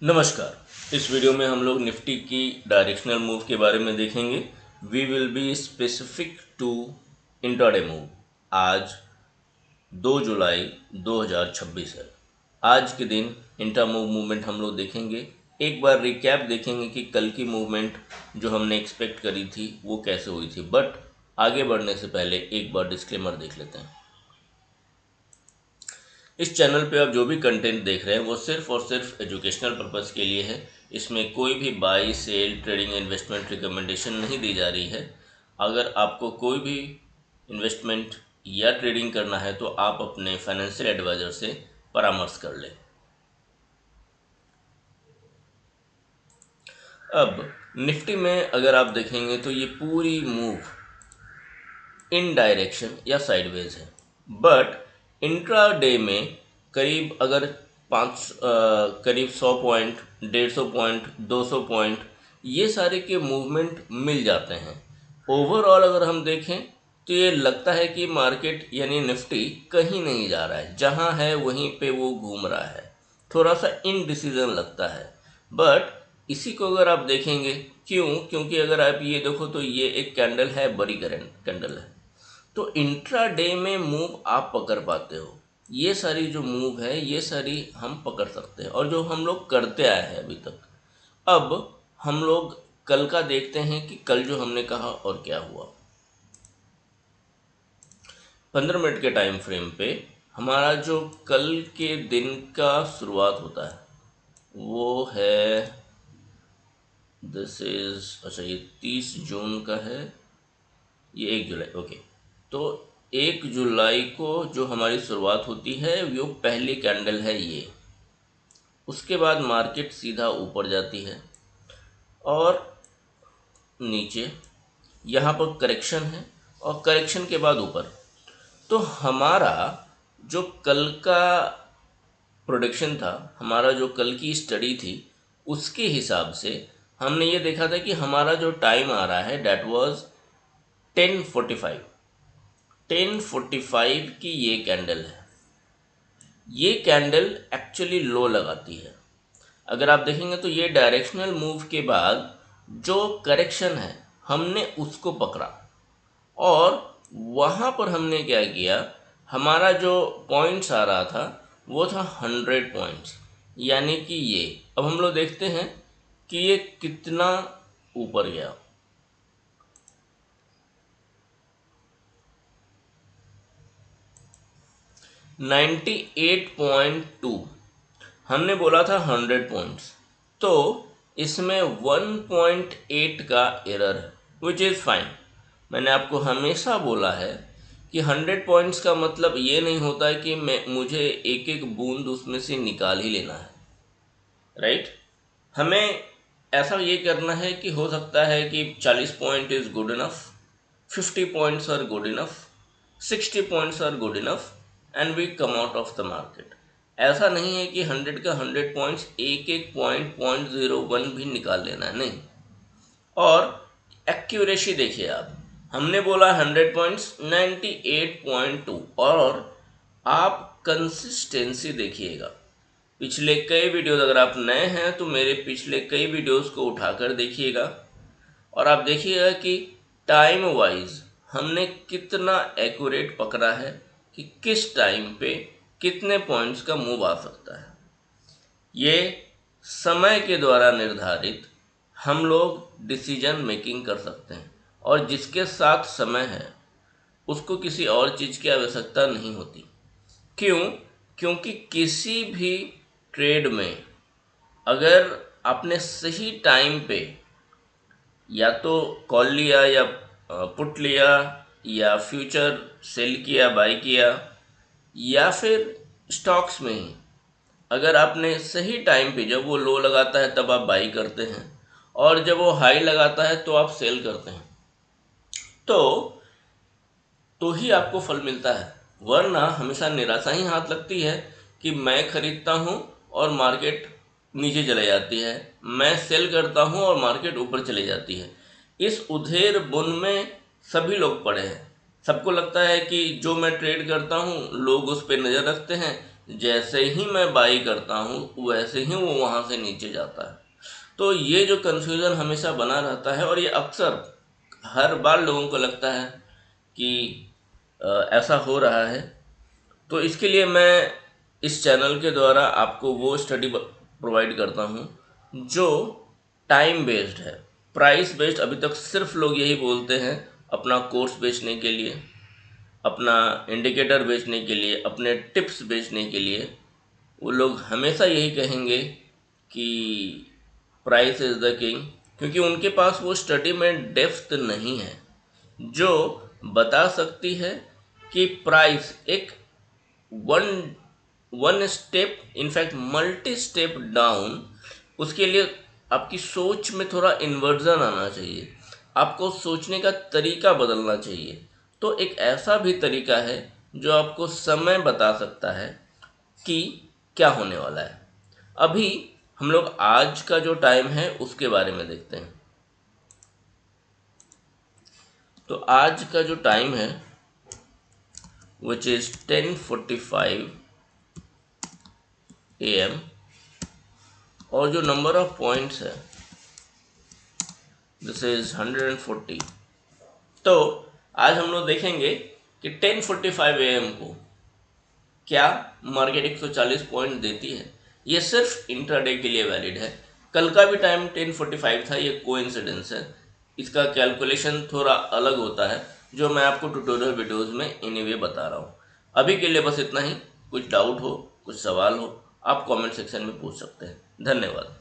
नमस्कार। इस वीडियो में हम लोग निफ्टी की डायरेक्शनल मूव के बारे में देखेंगे। We will be specific to intraday move. आज 2 जुलाई 2026 है। आज के दिन इंट्रा मूव मूवमेंट हम लोग देखेंगे। एक बार रिकैप देखेंगे कि कल की मूवमेंट जो हमने एक्सपेक्ट करी थी वो कैसे हुई थी। बट आगे बढ़ने से पहले एक बार डिस्क्लेमर देख लेते हैं। इस चैनल पे आप जो भी कंटेंट देख रहे हैं वो सिर्फ और सिर्फ एजुकेशनल पर्पज़ के लिए है। इसमें कोई भी buy sell trading investment recommendation नहीं दी जा रही है। अगर आपको कोई भी इन्वेस्टमेंट या ट्रेडिंग करना है तो आप अपने फाइनेंशियल एडवाइज़र से परामर्श कर लें। अब निफ्टी में अगर आप देखेंगे तो ये पूरी मूव इन डायरेक्शन या साइडवेज है। बट इंट्रा डे में करीब अगर करीब 100 पॉइंट 150 पॉइंट 200 पॉइंट ये सारे के मूवमेंट मिल जाते हैं। ओवरऑल अगर हम देखें तो ये लगता है कि मार्केट यानी निफ्टी कहीं नहीं जा रहा है, जहाँ है वहीं पे वो घूम रहा है। थोड़ा सा इनडिसीजन लगता है। बट इसी को अगर आप देखेंगे, क्योंकि अगर आप ये देखो तो ये एक कैंडल है, बड़ी कैंडल है। तो इंट्रा डे में मूव आप पकड़ पाते हो। ये सारी जो मूव है ये सारी हम पकड़ सकते हैं और जो हम लोग करते आए हैं अभी तक। अब हम लोग कल का देखते हैं कि कल जो हमने कहा और क्या हुआ। 15 मिनट के टाइम फ्रेम पे हमारा जो कल के दिन का शुरुआत होता है वो है अच्छा ये 30 जून का है, ये 1 जुलाई। ओके, तो 1 जुलाई को जो हमारी शुरुआत होती है वो पहली कैंडल है ये। उसके बाद मार्केट सीधा ऊपर जाती है और नीचे यहाँ पर करेक्शन है और करेक्शन के बाद ऊपर। तो हमारा जो कल का प्रोडिक्शन था, हमारा जो कल की स्टडी थी, उसके हिसाब से हमने ये देखा था कि हमारा जो टाइम आ रहा है डैट वाज 10:45। 10:45 की ये कैंडल है। ये कैंडल एक्चुअली लो लगाती है। अगर आप देखेंगे तो ये डायरेक्शनल मूव के बाद जो करेक्शन है हमने उसको पकड़ा और वहाँ पर हमने क्या किया, हमारा जो पॉइंट्स आ रहा था वो था 100 पॉइंट्स, यानी कि ये। अब हम लोग देखते हैं कि ये कितना ऊपर गया। 98.2। हमने बोला था 100 पॉइंट्स, तो इसमें 1.8 का एरर है, विच इज़ फाइन। मैंने आपको हमेशा बोला है कि 100 पॉइंट्स का मतलब ये नहीं होता है कि मुझे एक एक बूंद उसमें से निकाल ही लेना है, राइट। हमें ऐसा ये करना है कि हो सकता है कि 40 point is good enough, 50 points are good enough, 60 points are good enough and we come out of the market. ऐसा नहीं है कि 100 का 100 पॉइंट्स एक एक पॉइंट 0.01 भी निकाल लेना है, नहीं। और एक्यूरेसी देखिए आप, हमने बोला 100 पॉइंट्स, 98.2। और आप कंसिस्टेंसी देखिएगा। पिछले कई वीडियोस, अगर आप नए हैं तो मेरे पिछले कई वीडियोस को उठाकर देखिएगा और आप देखिएगा कि टाइम वाइज हमने कितना एक्यूरेट पकड़ा है कि किस टाइम पे कितने पॉइंट्स का मूव आ सकता है। ये समय के द्वारा निर्धारित हम लोग डिसीजन मेकिंग कर सकते हैं और जिसके साथ समय है उसको किसी और चीज़ की आवश्यकता नहीं होती। क्योंकि किसी भी ट्रेड में अगर आपने सही टाइम पे या तो कॉल लिया या पुट लिया या फ्यूचर सेल किया बाई किया या फिर स्टॉक्स में ही, अगर आपने सही टाइम पे, जब वो लो लगाता है तब आप बाई करते हैं और जब वो हाई लगाता है तो आप सेल करते हैं, तो ही आपको फल मिलता है। वरना हमेशा निराशा ही हाथ लगती है कि मैं खरीदता हूँ और मार्केट नीचे चले जाती है, मैं सेल करता हूँ और मार्केट ऊपर चली जाती है। इस उधेड़ बुन में सभी लोग पड़े हैं। सबको लगता है कि जो मैं ट्रेड करता हूँ लोग उस पर नज़र रखते हैं, जैसे ही मैं बाई करता हूँ वैसे ही वो वहाँ से नीचे जाता है। तो ये जो कन्फ्यूज़न हमेशा बना रहता है और ये अक्सर हर बार लोगों को लगता है कि ऐसा हो रहा है। तो इसके लिए मैं इस चैनल के द्वारा आपको वो स्टडी प्रोवाइड करता हूँ जो टाइम बेस्ड है। प्राइस बेस्ड अभी तक सिर्फ लोग यही बोलते हैं अपना कोर्स बेचने के लिए, अपना इंडिकेटर बेचने के लिए, अपने टिप्स बेचने के लिए। वो लोग हमेशा यही कहेंगे कि प्राइस इज़ द किंग, क्योंकि उनके पास वो स्टडी में डेप्थ नहीं है जो बता सकती है कि प्राइस एक one one step, in fact multi step down. उसके लिए आपकी सोच में थोड़ा इन्वर्जन आना चाहिए, आपको सोचने का तरीका बदलना चाहिए। तो एक ऐसा भी तरीका है जो आपको समय बता सकता है कि क्या होने वाला है। अभी हम लोग आज का जो टाइम है उसके बारे में देखते हैं। तो आज का जो टाइम है विच इज़ 10:45 AM, और जो नंबर ऑफ पॉइंट्स है दिस इज 140। तो आज हम लोग देखेंगे कि 10:45 AM को क्या मार्केट 140 पॉइंट देती है। ये सिर्फ इंट्राडे के लिए वैलिड है। कल का भी टाइम 10:45 था, ये कोइंसिडेंस है। इसका कैलकुलेशन थोड़ा अलग होता है जो मैं आपको ट्यूटोरियल वीडियोज़ में एनीवे बता रहा हूँ। अभी के लिए बस इतना ही। कुछ डाउट हो, कुछ सवाल हो, आप कमेंट सेक्शन में पूछ सकते हैं। धन्यवाद।